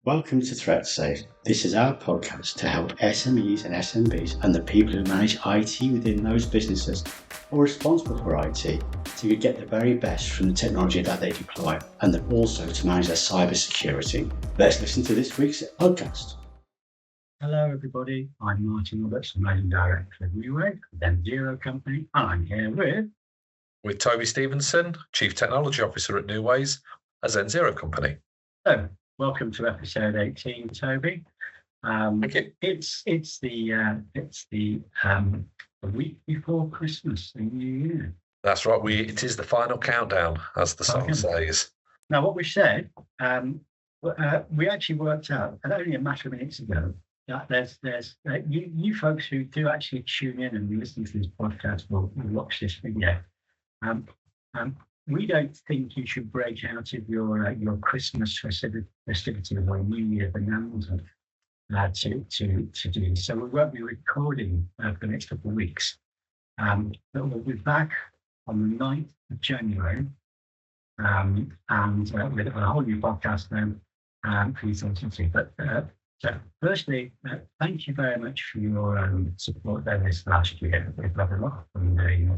Welcome to Threatsafe. This is our podcast to help SMEs and SMBs and the people who manage IT within those businesses or responsible for IT to get the very best from the technology that they deploy and then also to manage their cyber security. Let's listen to this week's podcast. Hello everybody, I'm Martin Roberts, Managing Director of Neuways, then Zero Company, and I'm here with Toby Stevenson, Chief Technology Officer at Neuways, a Zen Zero Company. So, welcome to episode 18, Toby. Thank you. It's the week before Christmas, the New Year. That's right. It is the final countdown, as the song says. Now, what we said, we actually worked out, and only a matter of minutes ago, that there's you folks who do actually tune in and listen to this podcast will watch this video. We don't think you should break out of your Christmas festivity or New Year bonanza to do. So we won't be recording for the next couple of weeks. But we'll be back on the 9th of January and with a whole new podcast then for you to see. But so firstly, thank you very much for your support there this last year. We've got a lot from the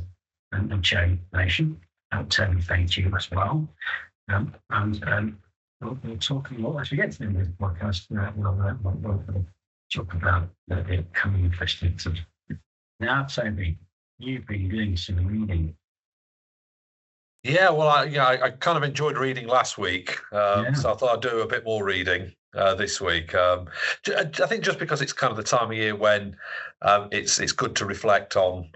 and sharing information. Tony, thank you as well. We'll talk a lot as we get to the end of the podcast. We'll talk about the coming festivities. Now, Toby, you've been doing some reading. Yeah, well, I kind of enjoyed reading last week, so I thought I'd do a bit more reading this week. I think just because it's kind of the time of year when it's good to reflect on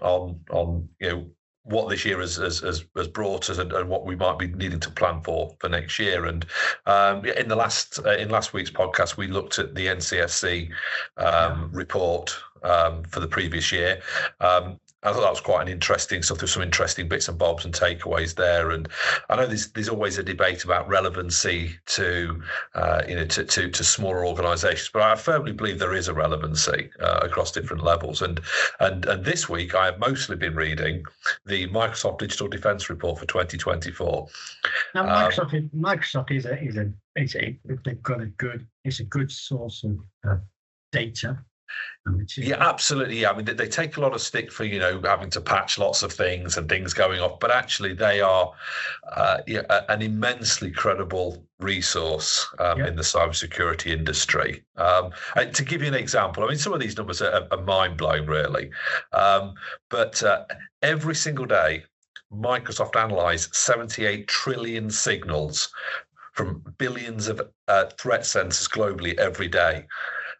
what this year has brought us and what we might be needing to plan for next year. And in last week's podcast, we looked at the NCSC report for the previous year. I thought that was quite an interesting stuff. There's some interesting bits and bobs and takeaways there. And I know there's always a debate about relevancy to smaller organisations, but I firmly believe there is a relevancy across different levels. And this week I have mostly been reading the Microsoft Digital Defence Report for 2024. Now, Microsoft is a good source of data. Yeah, absolutely. Yeah. I mean, they take a lot of stick for, having to patch lots of things and things going off, but actually they are an immensely credible resource in the cybersecurity industry. To give you an example, I mean, some of these numbers are mind-blowing, really. But every single day, Microsoft analyse 78 trillion signals from billions of threat sensors globally every day.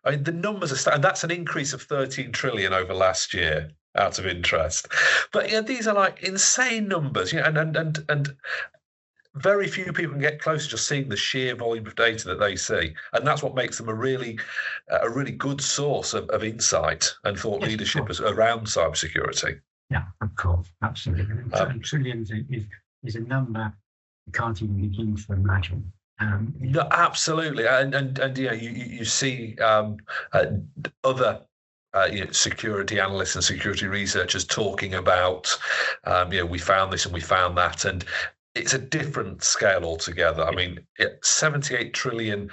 I mean, the numbers are, and that's an increase of 13 trillion over last year, out of interest. But these are like insane numbers, and very few people can get close to just seeing the sheer volume of data that they see, and that's what makes them a really good source of insight and thought leadership around cybersecurity. Yeah, of course, absolutely. Trillions is a number you can't even begin to imagine. No, absolutely, and you see other security analysts and security researchers talking about we found this and we found that, and it's a different scale altogether. I mean, 78 trillion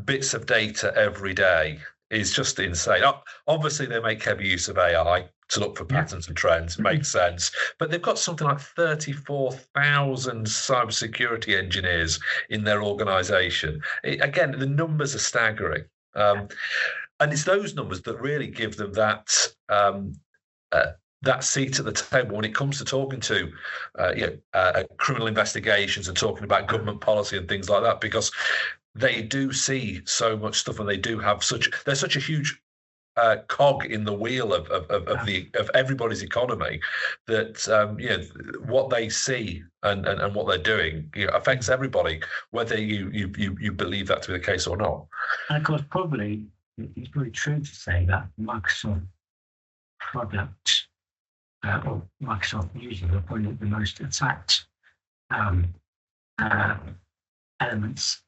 bits of data every day is just insane. Obviously, they make heavy use of AI to look for patterns and trends. Makes sense. But they've got something like 34,000 cybersecurity engineers in their organisation. Again, the numbers are staggering. And it's those numbers that really give them that seat at the table when it comes to talking to criminal investigations and talking about government policy and things like that, because they do see so much stuff, and they do have there's such a huge cog in the wheel of everybody's economy that what they see and what they're doing affects everybody, whether you believe that to be the case or not. And of course, it's probably true to say that Microsoft products or Microsoft users are probably the most attacked elements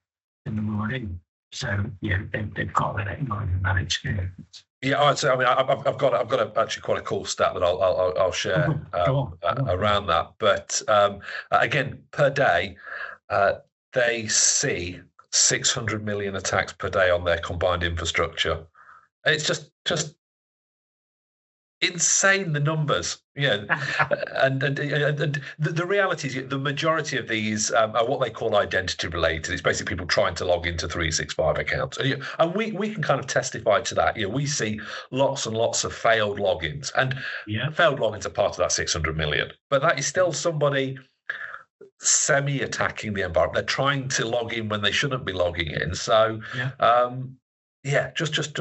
in the morning. So they've got that managed experience. Yeah, I'd say. I mean, I've got actually quite a cool stat that I'll share around that. But again, per day, they see 600 million attacks per day on their combined infrastructure. It's just insane, the numbers, and the reality is the majority of these are what they call identity related. It's basically people trying to log into 365 accounts, and we can kind of testify to that. We see lots and lots of failed logins, and failed logins are part of that 600 million, but that is still somebody semi-attacking the environment. They're trying to log in when they shouldn't be logging in. So just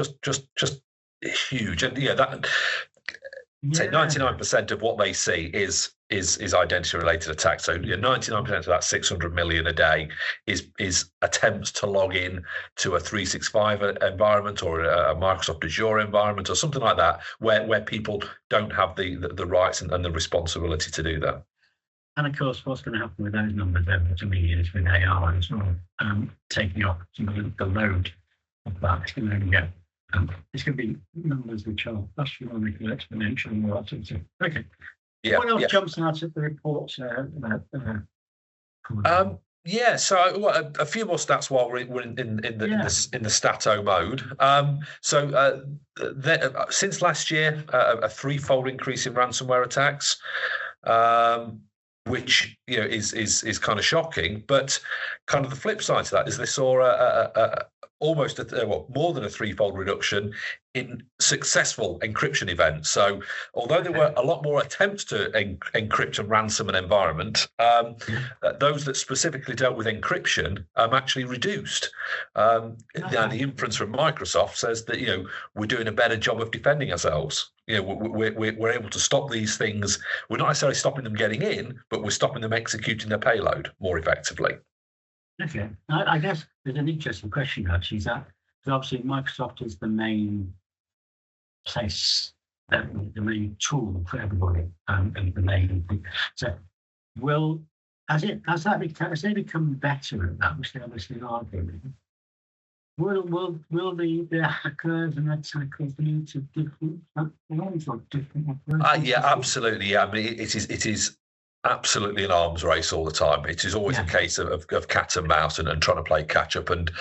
huge. And that say 99% of what they see is identity related attacks. So 99% of that 600 million a day is attempts to log in to a 365 environment or a Microsoft Azure environment or something like that, where people don't have the rights and the responsibility to do that. And of course, what's going to happen with those numbers over to me is with AI as well, taking off the load of that. It's going to only get it's going to be numbers which are astronomical, exponential, and all that sort of stuff. Okay. Yeah. What else jumps out at the report? So a few more stats while we're in the stato mode. Since last year, a threefold increase in ransomware attacks. Which is kind of shocking, but kind of the flip side to that is they saw almost more than a threefold reduction in successful encryption events. So although there were a lot more attempts to encrypt and ransom an environment, those that specifically dealt with encryption actually reduced. The inference from Microsoft says that we're doing a better job of defending ourselves. We're able to stop these things. We're not necessarily stopping them getting in, but we're stopping them executing their payload more effectively. Okay, I guess there's an interesting question actually. Is that obviously Microsoft is the main place, the main tool for everybody, and the main thing. So, has they become better at that? Which they obviously are doing. Will the hackers and attackers need to different platforms or different approaches? Absolutely. Yeah, I mean, it is absolutely an arms race all the time. It is always a case of cat and mouse and trying to play catch up. And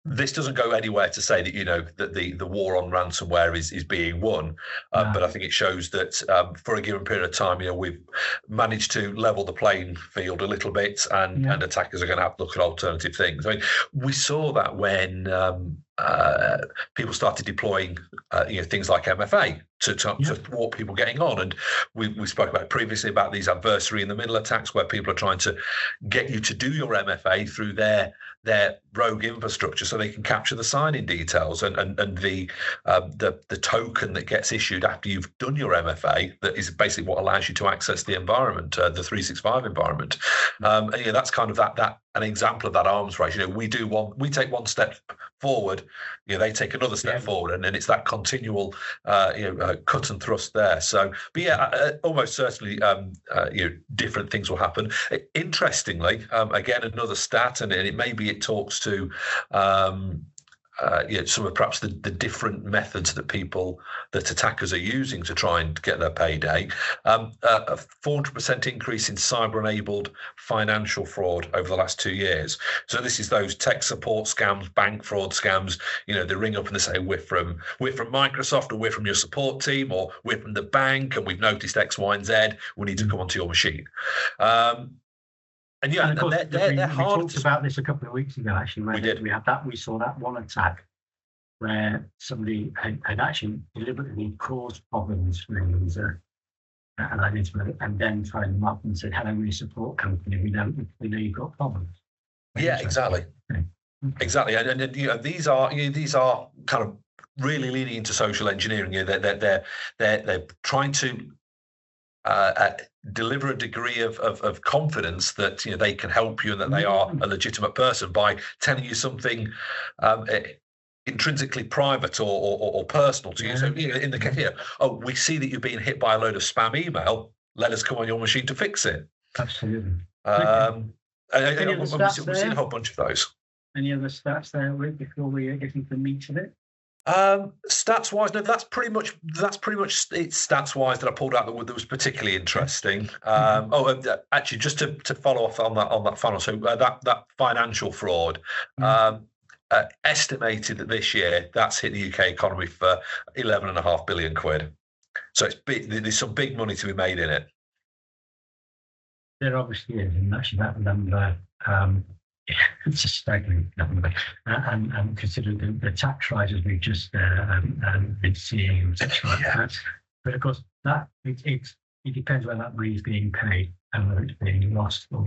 this doesn't go anywhere to say that that the war on ransomware is being won, but I think it shows that for a given period of time, we've managed to level the playing field a little bit, and attackers are going to have to look at alternative things. I mean, we saw that when people started deploying things like MFA to thwart people getting on, and we spoke about previously about these adversary in the middle attacks where people are trying to get you to do your MFA through their rogue infrastructure so they can capture the sign-in details and the token that gets issued after you've done your MFA, that is basically what allows you to access the environment, the 365 environment. And that's kind of that an example of that arms race. We take one step forward, they take another step forward, and it's that continual cut and thrust there. So, but almost certainly different things will happen. Interestingly, again, another stat, and maybe it talks to some of perhaps the different methods that attackers are using to try and get their payday. A 400% increase in cyber-enabled financial fraud over the last 2 years. So this is those tech support scams, bank fraud scams. They ring up and they say, we're from Microsoft, or we're from your support team, or we're from the bank, and we've noticed X, Y, and Z. We need to come onto your machine. And of course, they're hard. We talked about this a couple of weeks ago, actually. We saw that one attack where somebody had actually deliberately caused problems for a user, and then phoned them up and said, "Hello, we're a support company. We know you've got problems." Yeah, exactly. Okay. Exactly, and these are kind of really leaning into social engineering. They're trying to deliver a degree of confidence that they can help you and that they are a legitimate person by telling you something intrinsically private or personal to you. So in the case here, we see that you're being hit by a load of spam email. Let us come on your machine to fix it. Absolutely. We've seen a whole bunch of those. Any other stats there before we get into the meat of it? Stats wise, no, that's pretty much it's stats wise that I pulled out that was particularly interesting. Actually, just to follow off on that final, so that financial fraud. Estimated that this year that's hit the UK economy for 11.5 billion quid. So it's big, there's some big money to be made in it. There obviously is, and actually that number, it's a staggering number. And considering the tax rises we've just been seeing and such like that. But of course, that it depends where that money is being paid and whether it's being lost or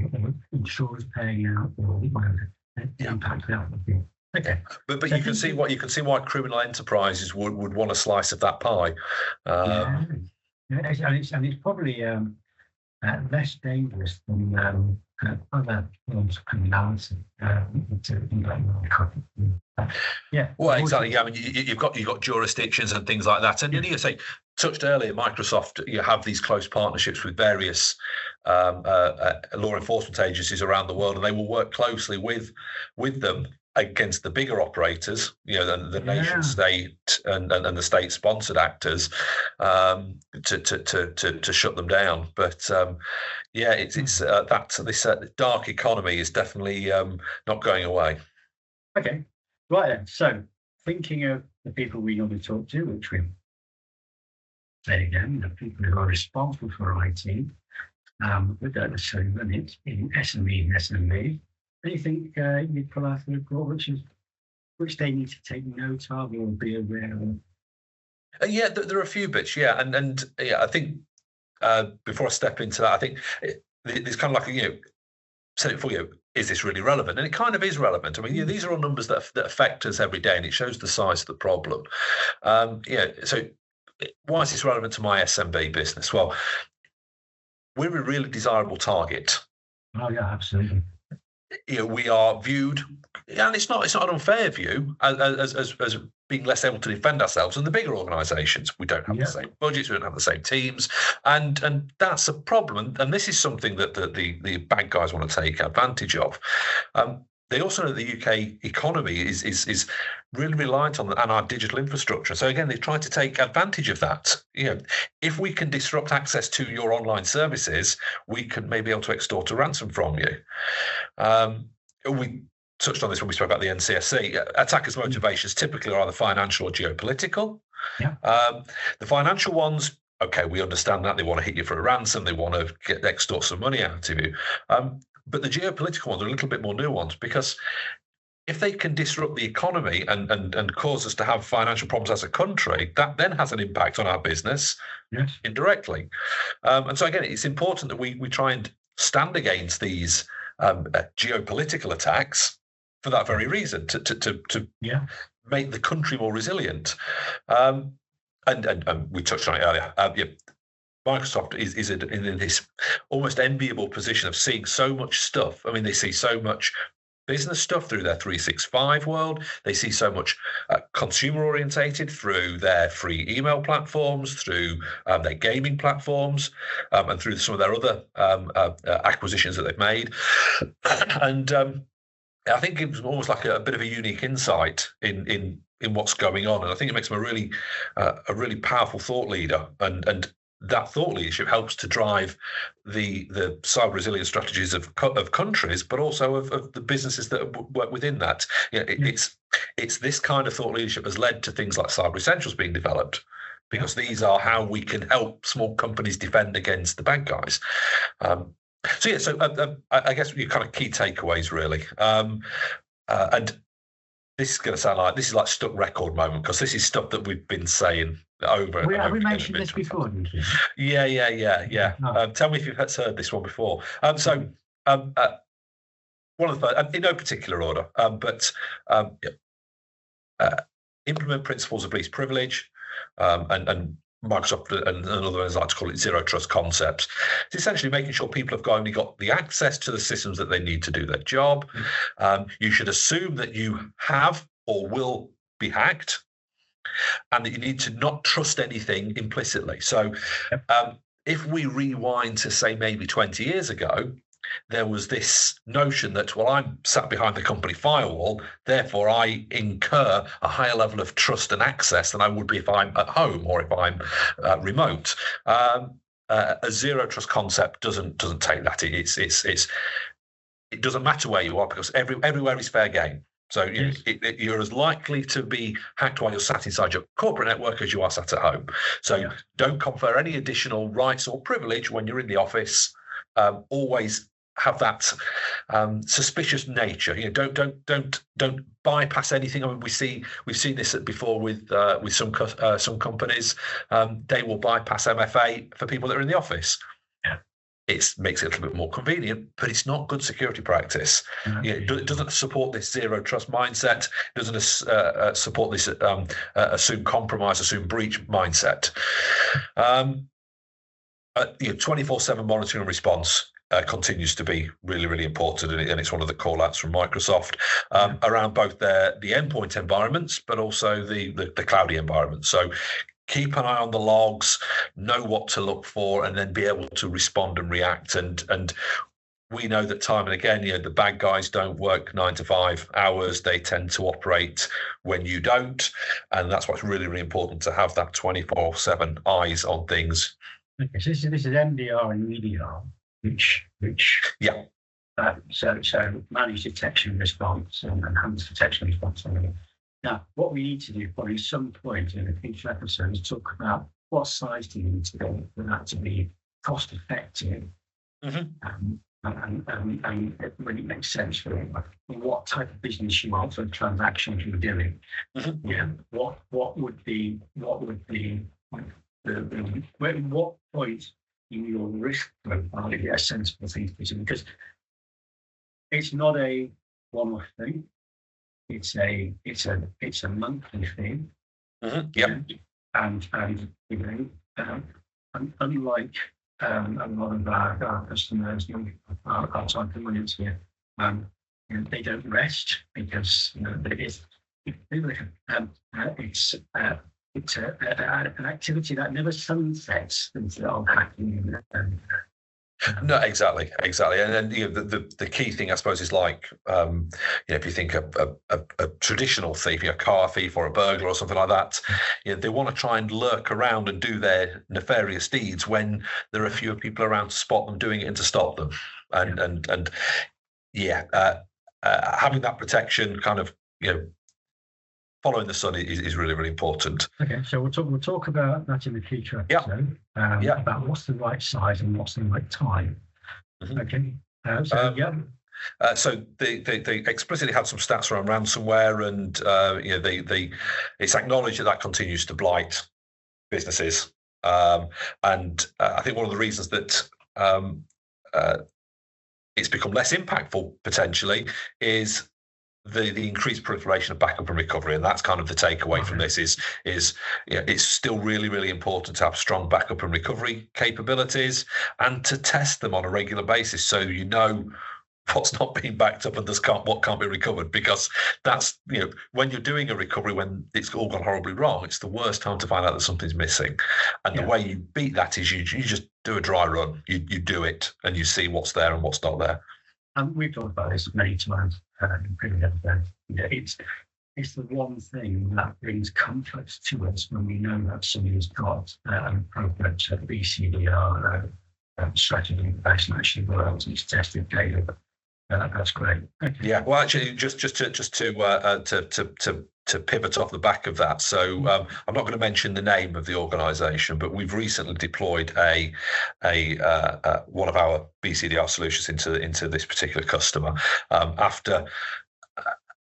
insurers paying out or whatever the impact of that would be. Okay. But so you can see why criminal enterprises would want a slice of that pie. And it's probably less dangerous than other forms of criminality. Well, exactly. I mean, you've got jurisdictions and things like that, and you say touched earlier, Microsoft, you have these close partnerships with various law enforcement agencies around the world, and they will work closely with them against the bigger operators, the nation state and the state sponsored actors, to shut them down. But this dark economy is definitely not going away. Okay, right then. So thinking of the people we normally talk to, which we say again, the people who are responsible for IT, but don't necessarily run it in SME and SMB. Anything you'd pull out of the report, which they need to take note of or be aware of? There are a few bits, and I think before I step into that, I think there's kind of like said it for you. Is this really relevant? And it kind of is relevant. I mean, these are all numbers that affect us every day, and it shows the size of the problem. So why is this relevant to my SMB business? Well, we're a really desirable target. Oh yeah, absolutely. We are viewed, and it's not an unfair view as being less able to defend ourselves than the bigger organisations. We don't have the same budgets, we don't have the same teams, and that's a problem. And this is something that the bad guys want to take advantage of. They also know the UK economy is really reliant on our digital infrastructure. So again, they've tried to take advantage of that. If we can disrupt access to your online services, we can maybe be able to extort a ransom from you. We touched on this when we spoke about the NCSC. Attackers' motivations typically are either financial or geopolitical. The financial ones, okay, we understand that. They want to hit you for a ransom. They want to extort some money out of you. But the geopolitical ones are a little bit more nuanced, because if they can disrupt the economy and cause us to have financial problems as a country, that then has an impact on our business indirectly. And so again, it's important that we try and stand against these geopolitical attacks for that very reason, to make the country more resilient. And we touched on it earlier. Microsoft is in this almost enviable position of seeing so much stuff. I mean, they see so much business stuff through their 365 world. They see so much consumer orientated through their free email platforms, through their gaming platforms, and through some of their other acquisitions that they've made. And I think it was almost like a bit of a unique insight in what's going on. And I think it makes them a really powerful thought leader. And that thought leadership helps to drive the cyber resilience strategies of countries, but also of the businesses that work within that. It's this kind of thought leadership has led to things like Cyber Essentials being developed, because these are how we can help small companies defend against the bad guys. So I guess your kind of key takeaways really. And this is going to sound like stuck record moment, because this is stuff that we've been saying over and over. Have we mentioned this before? Yeah. Oh. Tell me if you've heard this one before. One of the first, in no particular order, but implement principles of least privilege, and Microsoft and other ones like to call it zero trust concepts. It's essentially making sure people have only got the access to the systems that they need to do their job. You should assume that you have or will be hacked, and that you need to not trust anything implicitly. So if we rewind to, say, maybe 20 years ago, there was this notion that, well, I'm sat behind the company firewall, therefore I incur a higher level of trust and access than I would be if I'm at home or if I'm remote. A zero trust concept doesn't take that. It doesn't matter where you are, because everywhere is fair game. So you're as likely to be hacked while you're sat inside your corporate network as you are sat at home. So don't confer any additional rights or privilege when you're in the office. Always have that suspicious nature. Don't bypass anything. I mean, we've seen this before with some companies. They will bypass MFA for people that are in the office. It makes it a little bit more convenient, but it's not good security practice. It doesn't support this zero trust mindset. It doesn't support this assume compromise, assume breach mindset. 24/7 monitoring and response continues to be really, really important, and it's one of the call-outs from Microsoft around both the endpoint environments, but also the cloudy environments. So keep an eye on the logs, know what to look for, and then be able to respond and react. And we know that time and again, the bad guys don't work 9 to 5 hours. They tend to operate when you don't. And that's what's really, really important, to have that 24/7 eyes on things. Okay, so this is MDR and EDR, which so managed detection and response and enhanced detection and response. Now, what we need to do probably at some point in a future episode is talk about what size do you need to go for that to be cost effective, and when it makes sense for you, what type of business you want for the transactions you're doing. What would be what point in your risk profile is a sensible thing to do? Because it's not a one-off thing. It's a monthly thing. And unlike a lot of our customers, our type of audience here, they don't rest, because it's an activity that never sunsets until hacking. No, exactly, and then the key thing, I suppose, is like if you think a traditional thief, a car thief or a burglar or something like that, they want to try and lurk around and do their nefarious deeds when there are fewer people around to spot them doing it and to stop them. And having that protection, kind of following the sun, is really, really important. Okay, so we'll talk about that in the future episode. About what's the right size and what's the right time. Okay. So they explicitly had some stats around ransomware, and it's acknowledged that continues to blight businesses. And I think one of the reasons that it's become less impactful potentially is the increased proliferation of backup and recovery, and that's kind of the takeaway from this is it's still really, really important to have strong backup and recovery capabilities, and to test them on a regular basis, so what's not being backed up and what can't be recovered, because that's when you're doing a recovery, when it's all gone horribly wrong, it's the worst time to find out that something's missing. And the way you beat that is you just do a dry run. You do it and you see what's there and what's not there. And we've talked about this many times in previous episodes. It's the one thing that brings comfort to us when we know that somebody's got an appropriate BCDR strategy in place and actually works and it's tested data. That's great. Okay. Yeah. Well, actually, just to pivot off the back of that. So I'm not going to mention the name of the organisation, but we've recently deployed a one of our BCDR solutions into this particular customer after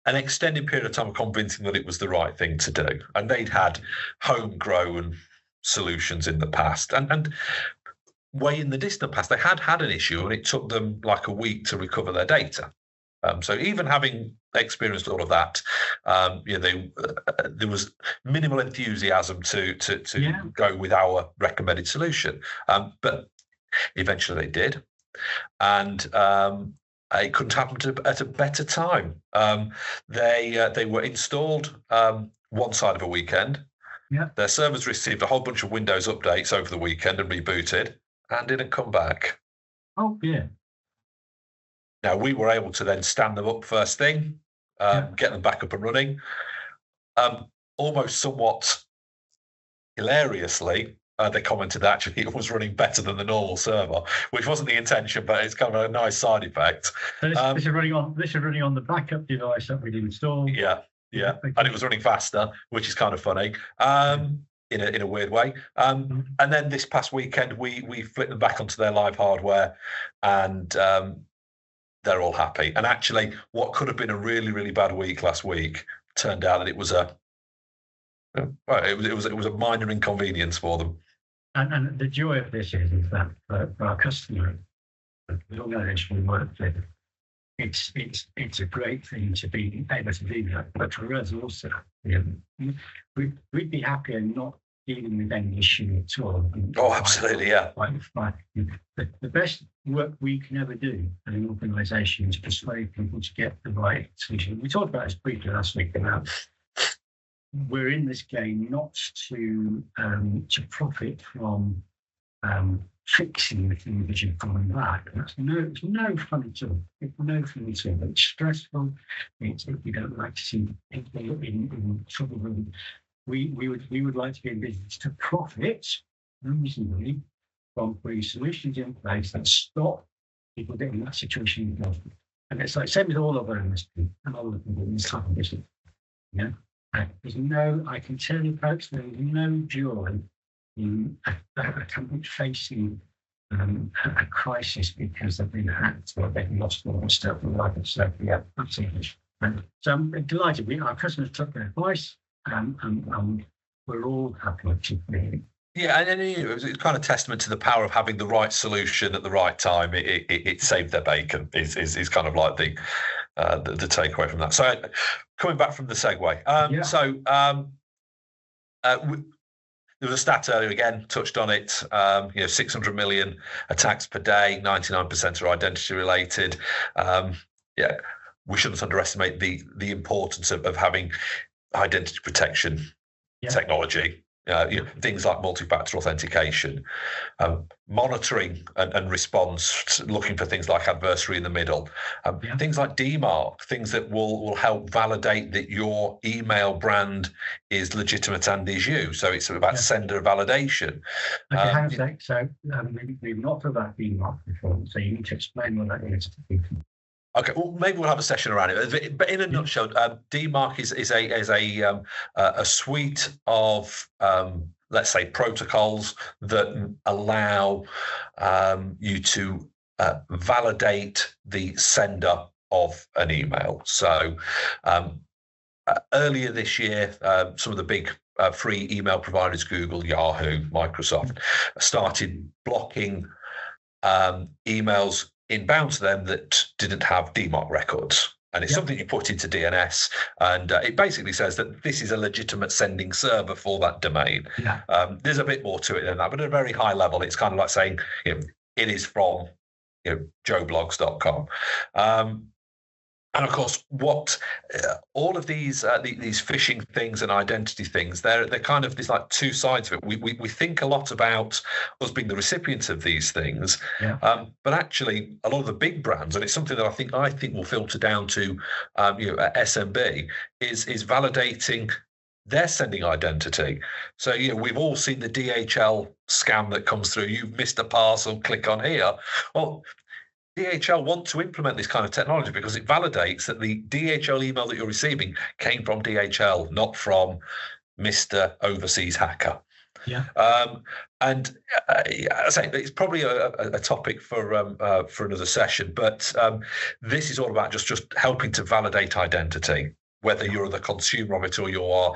an extended period of time convincing that it was the right thing to do, and they'd had homegrown solutions in the past, and way in the distant past they had an issue, and it took them like a week to recover their data. So even having experienced all of that, there was minimal enthusiasm to go with our recommended solution. But eventually they did, and it couldn't happen at a better time. They were installed one side of a weekend. Yeah. Their servers received a whole bunch of Windows updates over the weekend and rebooted, and didn't come back. Oh yeah. Now, we were able to then stand them up first thing, get them back up and running. Almost somewhat hilariously, they commented that actually it was running better than the normal server, which wasn't the intention, but it's kind of a nice side effect. So this is running on the backup device that we installed. Yeah, and it was running faster, which is kind of funny. In a weird way. And then this past weekend, we flipped them back onto their live hardware, and they're all happy. And actually, what could have been a really, really bad week last week turned out that it was a minor inconvenience for them. And the joy of this is that for our customer, the organisation we work with, it's a great thing to be able to do that. But for us also, we'd be happier not dealing with any issue at all. Oh, absolutely, yeah. The best work we can ever do in an organisation is persuade people to get the right solution. We talked about this briefly last week about we're in this game not to profit from fixing the thing that you've gone back. It's no fun at all. It's no fun at all. It's stressful. We don't like to see people in trouble. We would like to be in business to profit reasonably from putting solutions in place that stop people getting in that situation. And it's like same with all of our industry and all of them in this type of business. Yeah. I can tell you folks, there is no joy in a company facing a crisis because they've been hacked or they've lost all their stuff and like it. So yeah, absolutely. So I'm delighted. Our customers took their advice, and we're all happy to be. Yeah, and it's kind of testament to the power of having the right solution at the right time. It saved their bacon. Is kind of like the takeaway from that. So coming back from the segue, there was a stat earlier, again, touched on it, 600 million attacks per day, 99% are identity related. We shouldn't underestimate the importance of having identity protection technology. Things like multi-factor authentication, monitoring and response, looking for things like adversary in the middle, things like DMARC, things that will help validate that your email brand is legitimate and is you. So it's about sender validation. Okay, hang on a sec. So we've not heard about DMARC before, so you need to explain what that is to people. Okay, well, maybe we'll have a session around it. But in a nutshell, DMARC is a suite of, let's say, protocols that allow you to validate the sender of an email. So earlier this year, some of the big free email providers, Google, Yahoo, Microsoft, started blocking emails inbound to them that didn't have DMARC records. And it's something you put into DNS, and it basically says that this is a legitimate sending server for that domain. There's a bit more to it than that, but at a very high level, it's kind of like saying it is from joeblogs.com. And of course, what all of these phishing things and identity things, they're kind of, there's like two sides of it. We think a lot about us being the recipients of these things, but actually a lot of the big brands, and it's something that I think will filter down to SMB, is validating their sending identity. So we've all seen the DHL scam that comes through. You've missed a parcel, click on here. Well, DHL want to implement this kind of technology because it validates that the DHL email that you're receiving came from DHL, not from Mr. Overseas Hacker. And I say it's probably a topic for another session, but this is all about just helping to validate identity, whether you're the consumer of it or you are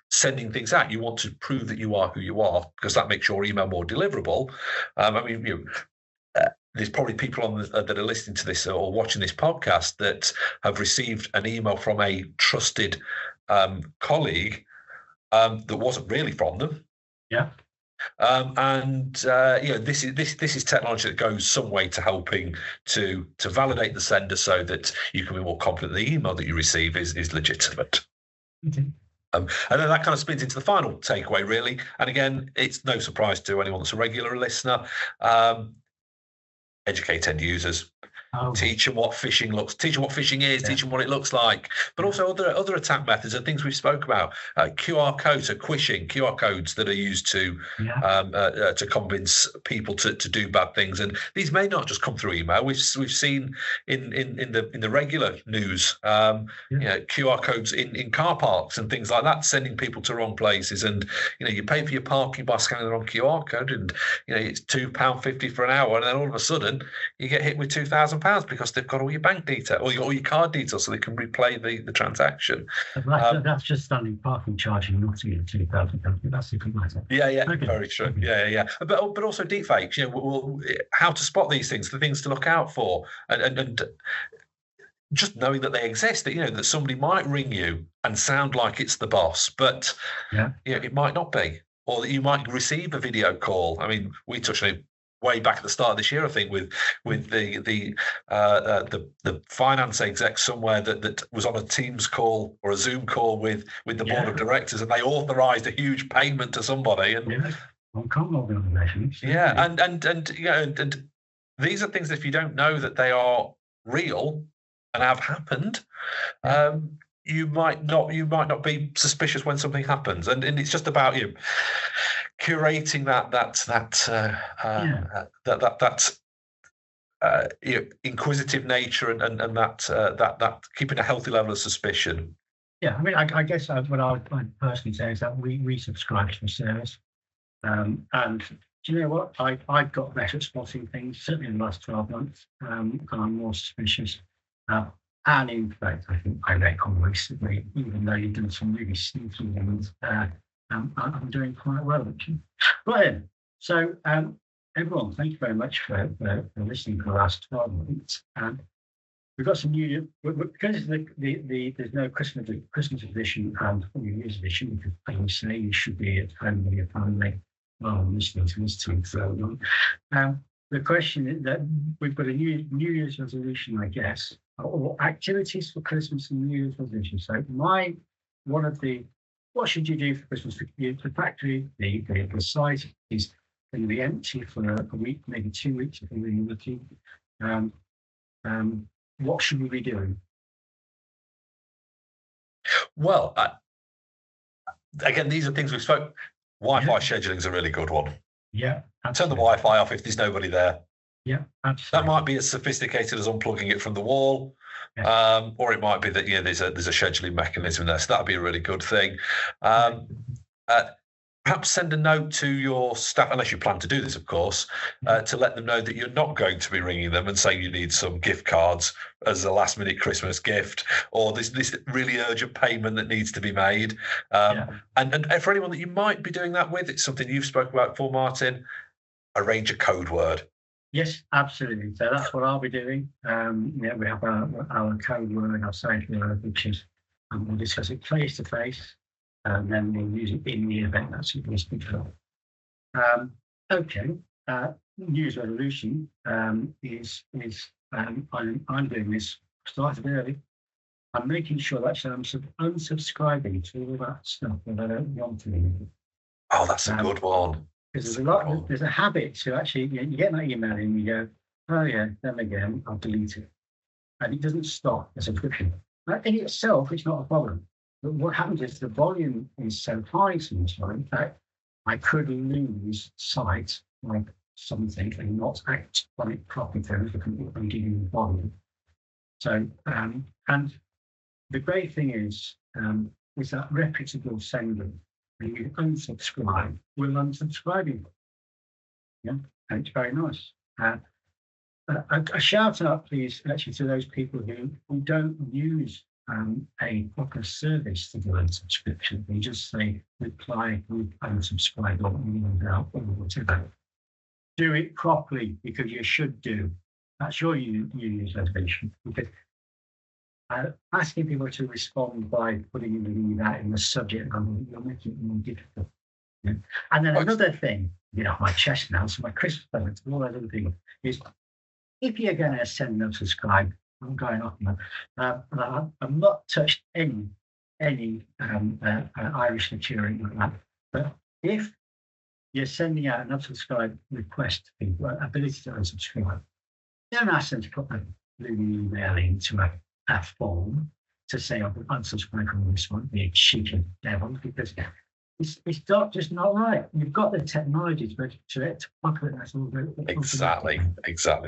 sending things out. You want to prove that you are who you are because that makes your email more deliverable. There's probably people that are listening to this or watching this podcast that have received an email from a trusted colleague that wasn't really from them. This is technology that goes some way to helping to validate the sender so that you can be more confident the email that you receive is legitimate. And then that kind of spins into the final takeaway, really. And again, it's no surprise to anyone that's a regular listener. Educate end users. teach them what phishing is, teach them what it looks like, but also other attack methods and things we spoke about. QR codes, so quishing QR codes that are used to convince people to do bad things, and these may not just come through email. We've seen in the regular news, QR codes in car parks and things like that, sending people to wrong places, and you pay for your parking by scanning the wrong QR code, and it's £2.50 for an hour, and then all of a sudden you get hit with £2,000 because they've got all your bank details or all your card details, so they can replay the transaction. That's just standing parking charging, not £2,000. That's a good matter. Okay. Very true. Yeah. But also deepfakes. How to spot these things, the things to look out for, and just knowing that they exist. That somebody might ring you and sound like it's the boss, but it might not be, or that you might receive a video call. I mean, we touched on it way back at the start of this year, I think, with the finance exec somewhere that was on a Teams call or a Zoom call with the board of directors, and they authorised a huge payment to somebody. And on common organisations. And these are things that if you don't know that they are real and have happened, you might not be suspicious when something happens, and it's just about curating that inquisitive nature and that keeping a healthy level of suspicion. Yeah, I mean, I guess what I would personally say is that we subscribe to a service, and do you know what? I've got better at spotting things, certainly in the last 12 months, and I'm more suspicious. And in fact, I think I reckon recently, even though you've done some really sneaky ones, I'm doing quite well, actually. Right, so everyone, thank you very much for listening for the last 12 months. We've got some new, because there's no Christmas edition and New Year's edition, because as you say, you should be at home with your family while listening to this time thrown on. The question is that we've got a New Year's resolution, I guess, or activities for Christmas and New Year's resolution. So what should you do for Christmas? The factory, the site is going to be empty for a week, maybe 2 weeks if you're really lucky. What should we be doing? Well, again, these are things we spoke. Wi-Fi scheduling is a really good one. Yeah. Turn the Wi-Fi off if there's nobody there. Yeah, absolutely. That might be as sophisticated as unplugging it from the wall, or it might be that there's a scheduling mechanism there. So that'd be a really good thing. Perhaps send a note to your staff, unless you plan to do this, of course, to let them know that you're not going to be ringing them and saying you need some gift cards as a last-minute Christmas gift, or this really urgent payment that needs to be made. And for anyone that you might be doing that with, it's something you've spoken about before, Martin, arrange a code word. Yes, absolutely. So that's what I'll be doing. We have our code word, our safe word, which is we'll discuss it face to face, and then we'll use it in the event that's supposed to be filled. Okay. New Year's resolution is I'm doing this. Started early. I'm making sure that I'm unsubscribing to all that stuff that I don't want to read. Oh, that's a good one. Because there's a habit to actually, you get that email and you go, oh yeah, then again, I'll delete it. And it doesn't stop the subscription. In itself, it's not a problem. But what happens is the volume is so high sometimes that I could lose sight of something and not act on it properly and give you the volume. So, and the great thing is that reputable sender, when you unsubscribe, will unsubscribe you. Yeah, and it's very nice. A shout out, please, actually, to those people who don't use a proper service to do unsubscription. They just say reply with unsubscribe or email out or whatever. Do it properly, because you should do. That's your New Year's resolution. Because asking people to respond by putting in that in the subject, you're making it more difficult. Yeah? And then another thing, my chest now, so my Christmas presents, all those other things, is if you're going to send them subscribe, I'm going off now. I've not touched any Irish material like that. But if you're sending out an unsubscribe request to people, ability to unsubscribe, don't ask them to put flew the email into a form to say I've unsubscribed from this one, the cheeky devil, because it's not just not right. You've got the technology to populate that all. Exactly.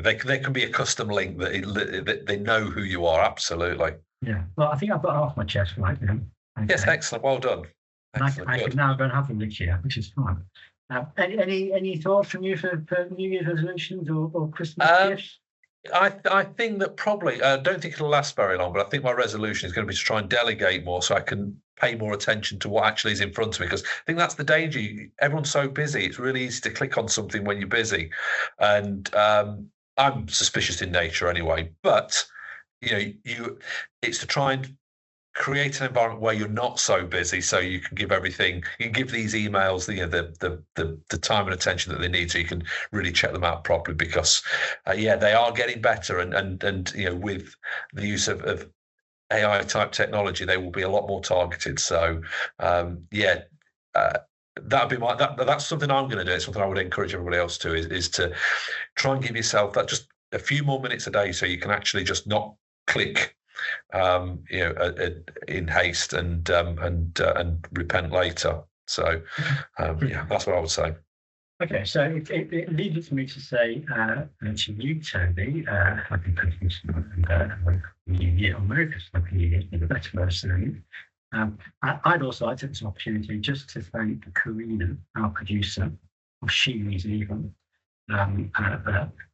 There can be a custom link that they know who you are. Absolutely. Yeah. Well, I think I've got off my chest right now. Okay. Yes, excellent. Well done. Excellent, I can now go and have them this year, which is fine. Any thoughts from you for New Year's resolutions or Christmas gifts? I think that probably, I don't think it'll last very long, but I think my resolution is going to be to try and delegate more so I can pay more attention to what actually is in front of me, because I think that's the danger. Everyone's so busy. It's really easy to click on something when you're busy. And I'm suspicious in nature anyway, but it's to try and create an environment where you're not so busy, so you can give these emails the time and attention that they need, so you can really check them out properly, because they are getting better, and with the use of AI type technology, they will be a lot more targeted. So that'd be that's something I'm going to do. It's something I would encourage everybody else to is to try and give yourself that just a few more minutes a day, so you can actually just not click in haste and repent later. So that's what I would say. Okay, so it leads me to say to you, Toby, happy Christmas and New Year, America's Happy New Year, for the better version. I'd also like to take this opportunity just to thank Karina, our producer, of Sheely's even.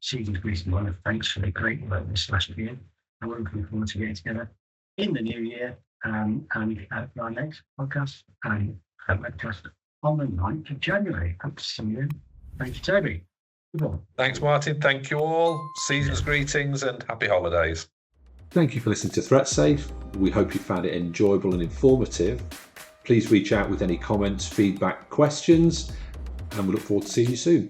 Season's greeting one, thanks for the great work this last year. And we're looking forward to getting together in the new year and for our next podcast and webcast on the 9th of January. Hope to see you. Thank you, Toby. Thanks, Martin. Thank you all. Season's greetings and happy holidays. Thank you for listening to Threatsafe. We hope you found it enjoyable and informative. Please reach out with any comments, feedback, questions, and we look forward to seeing you soon.